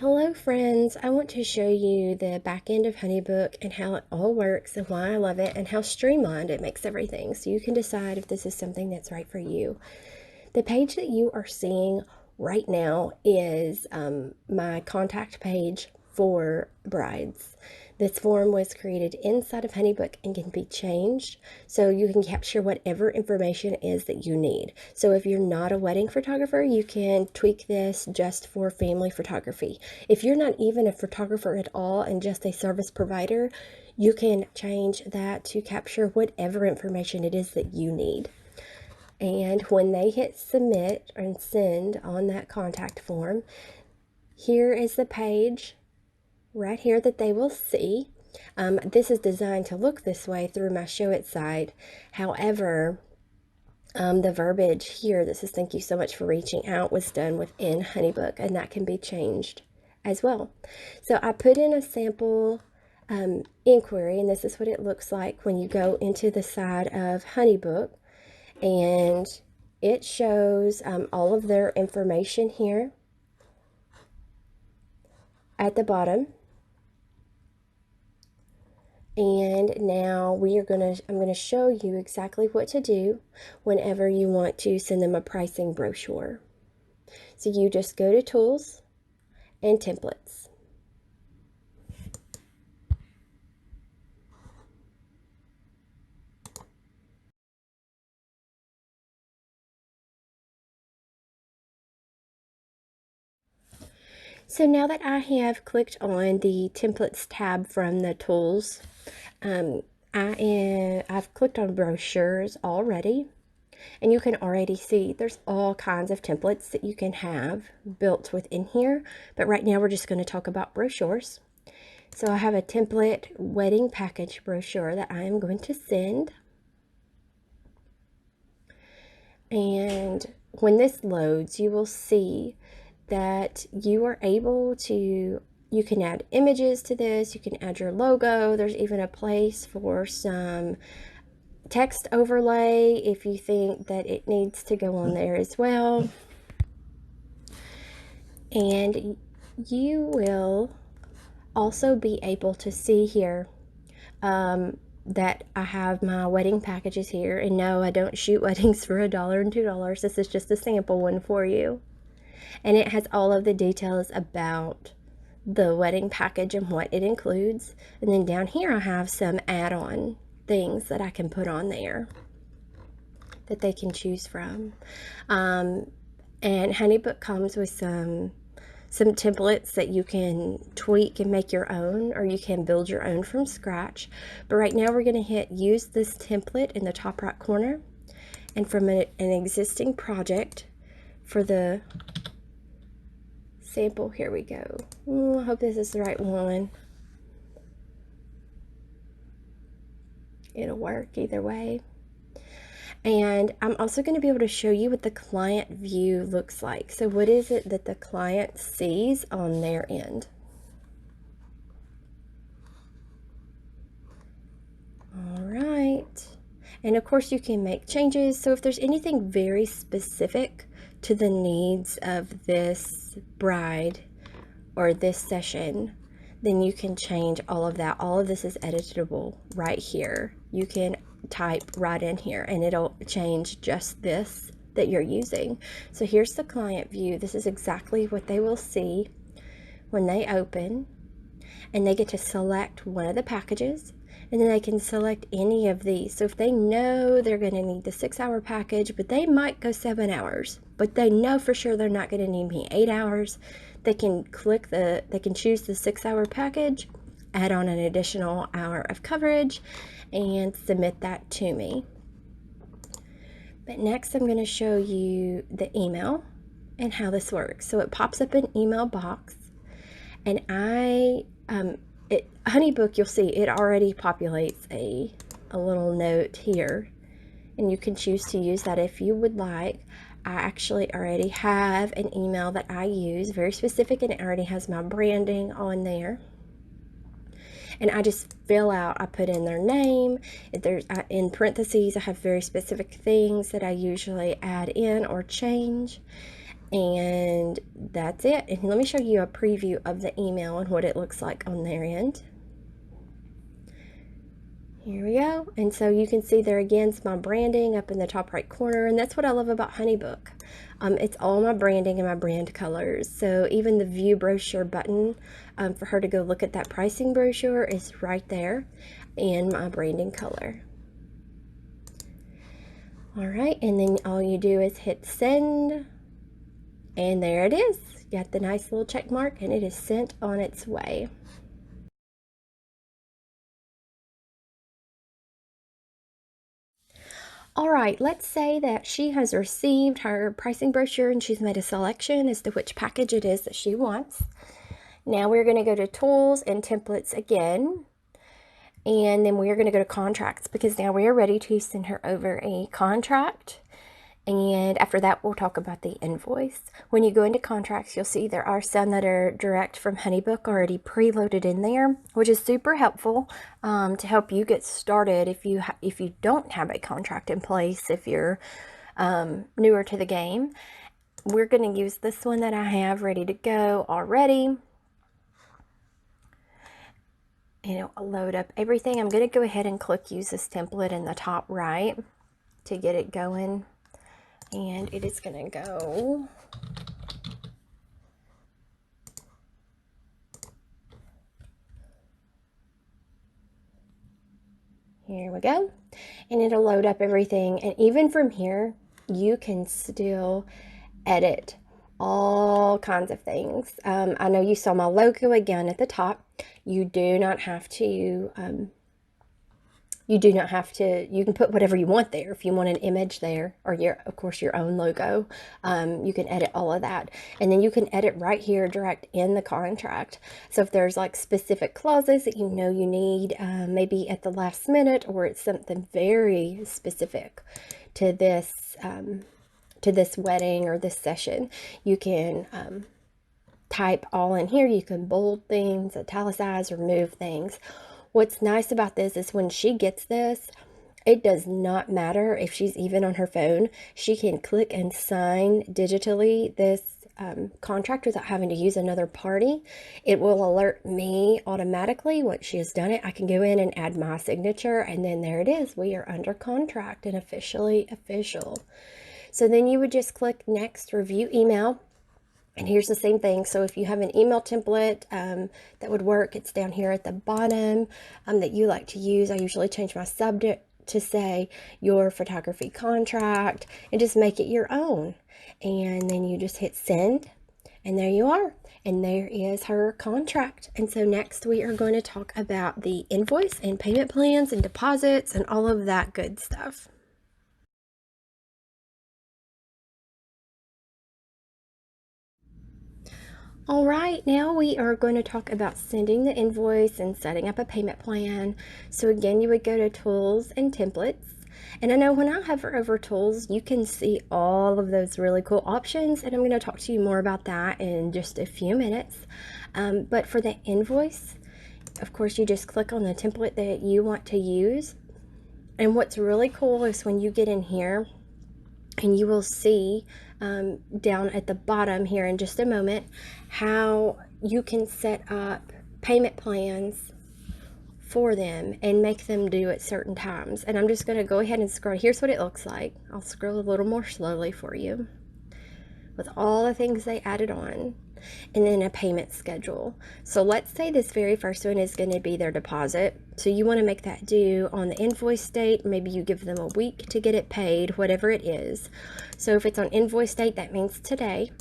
Hello friends, I want to show you the back end of HoneyBook and how it all works and why I love it and how streamlined it makes everything, so you can decide if this is something that's right for you. The page that you are seeing right now is my contact page for brides. This form was created inside of HoneyBook and can be changed so you can capture whatever information is that you need. So if you're not a wedding photographer, you can tweak this just for family photography. If you're not even a photographer at all and just a service provider, you can change that to capture whatever information it is that you need. And when they hit submit and send on that contact form, here is the page right here that they will see. This is designed to look this way through my Show It site. However, the verbiage here that says thank you so much for reaching out was done within HoneyBook, and that can be changed as well. So I put in a sample inquiry, and this is what it looks like when you go into the side of HoneyBook, and it shows all of their information here at the bottom. And now I'm going to show you exactly what to do whenever you want to send them a pricing brochure. So you just go to Tools and Templates. So now that I have clicked on the Templates tab from the Tools, I've clicked on Brochures already, and you can already see there's all kinds of templates that you can have built within here, but right now we're just going to talk about brochures. So I have a template wedding package brochure that I am going to send, and when this loads, you will see that you are able to, you can add images to this, you can add your logo, there's even a place for some text overlay if you think that it needs to go on there as well. And you will also be able to see here that I have my wedding packages here, and no, I don't shoot weddings for $1 and $2. This is just a sample one for you. And it has all of the details about the wedding package and what it includes. And then down here I have some add-on things that I can put on there that they can choose from. And HoneyBook comes with some templates that you can tweak and make your own, or you can build your own from scratch. But right now we're going to hit use this template in the top right corner, and from an existing project for the sample, here we go. I hope this is the right one. It'll work either way. And I'm also going to be able to show you what the client view looks like. So what is it that the client sees on their end? All right. And of course you can make changes. So if there's anything very specific to the needs of this bride or this session, then you can change all of that. All of this is editable right here. You can type right in here and it'll change just this that you're using. So here's the client view. This is exactly what they will see when they open, and they get to select one of the packages, and then they can select any of these. So if they know they're going to need the 6-hour package, but they might go 7 hours, but they know for sure they're not going to need me 8 hours, they can choose the 6-hour package, add on an additional hour of coverage, and submit that to me. But next I'm going to show you the email and how this works. So it pops up an email box, and HoneyBook, you'll see it already populates a little note here, and you can choose to use that if you would like. I actually already have an email that I use, very specific, and it already has my branding on there. And I just fill out, I put in their name. In parentheses, I have very specific things that I usually add in or change. And that's it. And let me show you a preview of the email and what it looks like on their end. Here we go. And so you can see there again, it's my branding up in the top right corner. And that's what I love about HoneyBook. It's all my branding and my brand colors. So even the view brochure button for her to go look at that pricing brochure is right there in my branding color. All right, and then all you do is hit send, and there it is. You got the nice little check mark, and it is sent on its way. All right, let's say that she has received her pricing brochure and she's made a selection as to which package it is that she wants. Now we're going to go to tools and templates again. And then we're going to go to contracts because now we are ready to send her over a contract. And after that, we'll talk about the invoice. When you go into contracts, you'll see there are some that are direct from HoneyBook already preloaded in there, which is super helpful to help you get started if you don't have a contract in place, if you're newer to the game. We're going to use this one that I have ready to go already. And it'll load up everything. I'm going to go ahead and click use this template in the top right to get it going. And it is going to go. Here we go. And it'll load up everything. And even from here, you can still edit all kinds of things. I know you saw my logo again at the top. You do not have to, you can put whatever you want there. If you want an image there, or of course your own logo, you can edit all of that. And then you can edit right here direct in the contract. So if there's like specific clauses that you know you need, maybe at the last minute, or it's something very specific to this wedding or this session, you can type all in here. You can bold things, italicize, remove things. What's nice about this is when she gets this, it does not matter if she's even on her phone. She can click and sign digitally this contract without having to use another party. It will alert me automatically once she has done it. I can go in and add my signature, and then there it is. We are under contract and officially official. So then you would just click next, review email. And here's the same thing. So if you have an email template that would work, it's down here at the bottom that you like to use. I usually change my subject to say your photography contract and just make it your own. And then you just hit send, and there you are. And there is her contract. And so next we are going to talk about the invoice and payment plans and deposits and all of that good stuff. All right, now we are going to talk about sending the invoice and setting up a payment plan. So again, you would go to tools and templates. And I know when I hover over tools, you can see all of those really cool options. And I'm going to talk to you more about that in just a few minutes. But for the invoice, of course, you just click on the template that you want to use. And what's really cool is when you get in here, and you will see down at the bottom here in just a moment how you can set up payment plans for them and make them due at certain times. And I'm just going to go ahead and scroll. Here's what it looks like. I'll scroll a little more slowly for you with all the things they added on. And then a payment schedule. So let's say this very first one is going to be their deposit. So you want to make that due on the invoice date. Maybe you give them a week to get it paid, whatever it is. So if it's on invoice date, that means today.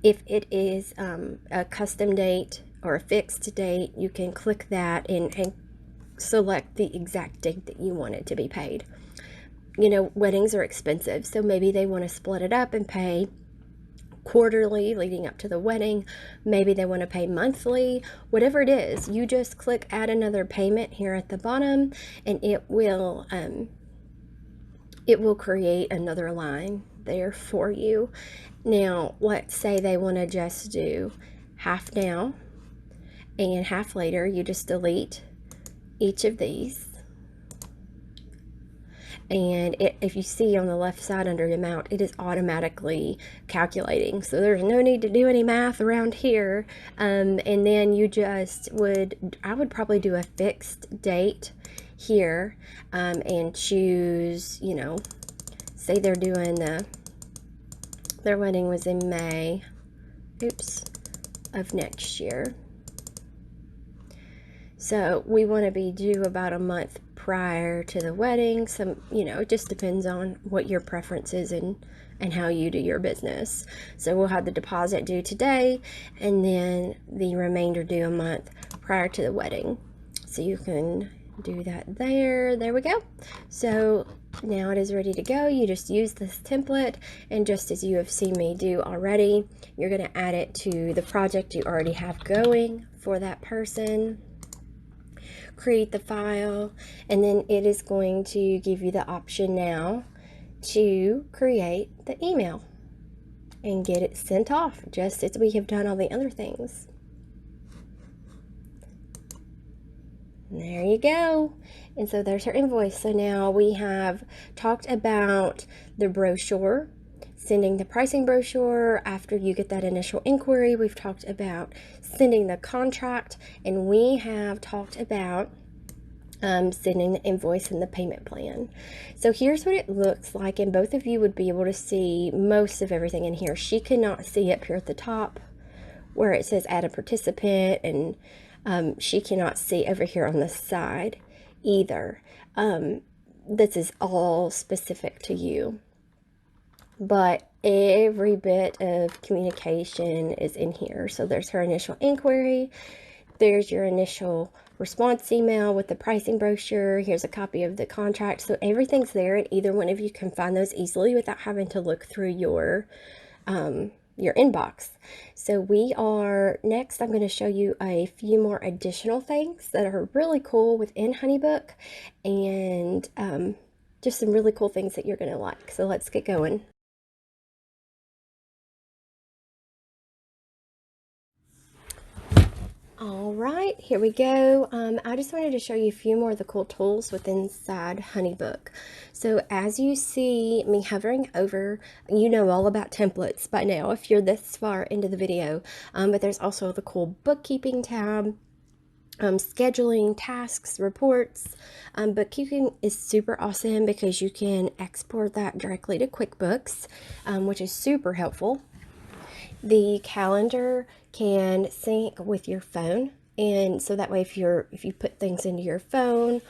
If it is a custom date or a fixed date, you can click that and select the exact date that you want it to be paid. You know, weddings are expensive, so maybe they want to split it up and pay quarterly leading up to the wedding. Maybe they want to pay monthly. Whatever it is, you just click add another payment here at the bottom, and it will create another line there for you. Now let's say they want to just do half now and half later. You just delete each of these, And if you see on the left side under the amount, it is automatically calculating. So there's no need to do any math around here. And then you just I would probably do a fixed date here, and choose, say they're doing their wedding was in May, of next year. So we want to be due about a month prior to the wedding. It just depends on what your preference is and how you do your business. So we'll have the deposit due today, and then the remainder due a month prior to the wedding. So you can do that there. There we go. So now it is ready to go. You just use this template, and just as you have seen me do already, you're going to add it to the project you already have going for that person. Create the file, and then it is going to give you the option now to create the email and get it sent off, just as we have done all the other things. And there you go. And so there's our invoice. So now we have talked about the brochure, sending the pricing brochure after you get that initial inquiry. We've talked about sending the contract, and we have talked about sending the invoice and the payment plan. So here's what it looks like, and both of you would be able to see most of everything in here. She cannot see up here at the top where it says add a participant, and she cannot see over here on the side either. This is all specific to you, but every bit of communication is in here. So there's her initial inquiry, there's your initial response email with the pricing brochure, here's a copy of the contract. So everything's there, and either one of you can find those easily without having to look through your inbox. So next I'm going to show you a few more additional things that are really cool within HoneyBook, and just some really cool things that you're going to like. So let's get going. All right, here we go. I just wanted to show you a few more of the cool tools within inside HoneyBook. So as you see me hovering over, you know all about templates by now if you're this far into the video, but there's also the cool bookkeeping tab, scheduling, tasks, reports. Bookkeeping is super awesome because you can export that directly to QuickBooks, which is super helpful. The calendar can sync with your phone, and so that way if you put things into your phone,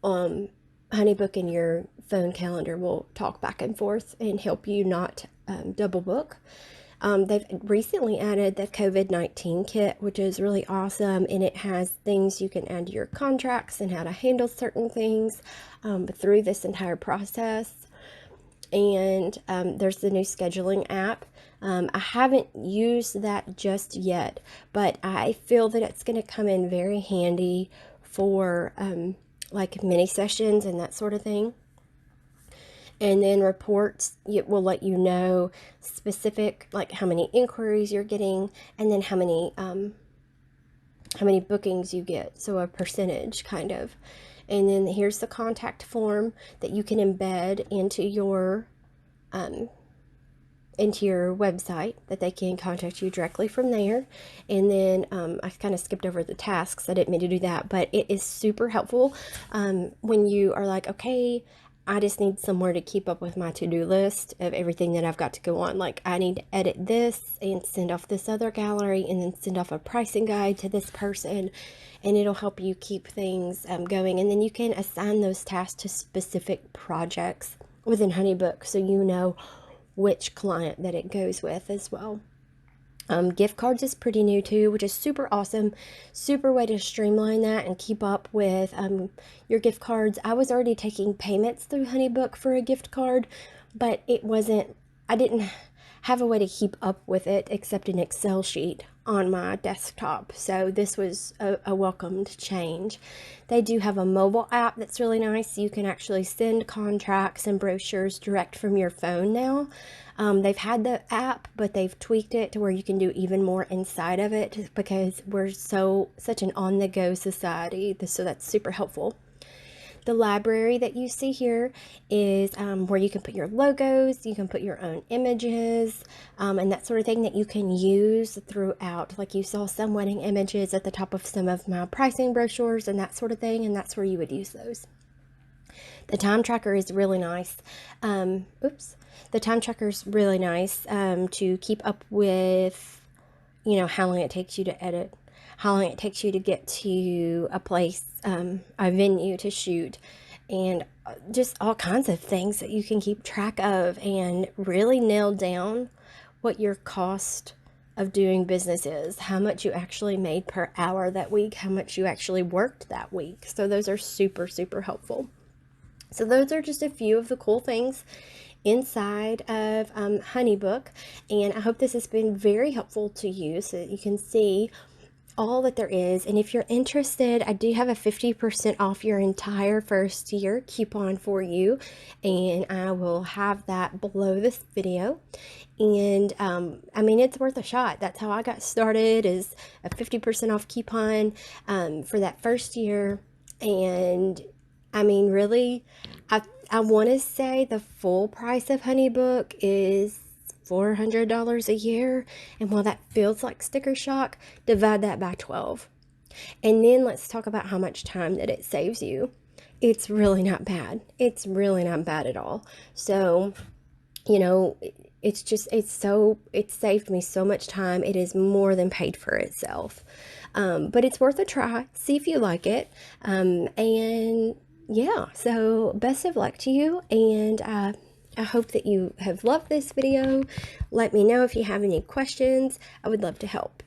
HoneyBook and your phone calendar will talk back and forth and help you not double book. They've recently added the COVID-19 kit, which is really awesome, and it has things you can add to your contracts and how to handle certain things through this entire process. And there's the new scheduling app. I haven't used that just yet, but I feel that it's going to come in very handy for like mini sessions and that sort of thing. And then reports, it will let you know specific, like how many inquiries you're getting, and then how many bookings you get, so a percentage kind of. And then here's the contact form that you can embed into your website, that they can contact you directly from there. And then I kind of skipped over the tasks. I didn't mean to do that, but it is super helpful when you are like, okay, I just need somewhere to keep up with my to-do list of everything that I've got to go on. Like I need to edit this and send off this other gallery, and then send off a pricing guide to this person, and it'll help you keep things going. And then you can assign those tasks to specific projects within HoneyBook, so you know which client that it goes with as well. Gift cards is pretty new too, which is super awesome. Super way to streamline that and keep up with your gift cards. I was already taking payments through HoneyBook for a gift card, but I didn't have a way to keep up with it except an Excel sheet on my desktop. So this was a welcomed change. They do have a mobile app that's really nice. You can actually send contracts and brochures direct from your phone now. They've had the app, but they've tweaked it to where you can do even more inside of it, because we're such an on-the-go society. So that's super helpful. The library that you see here is where you can put your logos, you can put your own images, and that sort of thing that you can use throughout. Like you saw some wedding images at the top of some of my pricing brochures and that sort of thing, and that's where you would use those. The time tracker is really nice. The time tracker is really nice to keep up with, you know, how long it takes you to edit, how long it takes you to get to a place, a venue to shoot, and just all kinds of things that you can keep track of and really nail down what your cost of doing business is, how much you actually made per hour that week, how much you actually worked that week. So those are super, super helpful. So those are just a few of the cool things inside of HoneyBook, and I hope this has been very helpful to you so that you can see all that there is. And if you're interested, I do have a 50% off your entire first year coupon for you, and I will have that below this video. And I mean, it's worth a shot. That's how I got started, is a 50% off coupon for that first year. And I mean, really, I want to say the full price of HoneyBook is $400 a year. And while that feels like sticker shock, divide that by 12. And then let's talk about how much time that it saves you. It's really not bad. It's really not bad at all. So, you know, it's saved me so much time. It is more than paid for itself. But it's worth a try. See if you like it. And yeah, so best of luck to you, and I hope that you have loved this video. Let me know if you have any questions. I would love to help.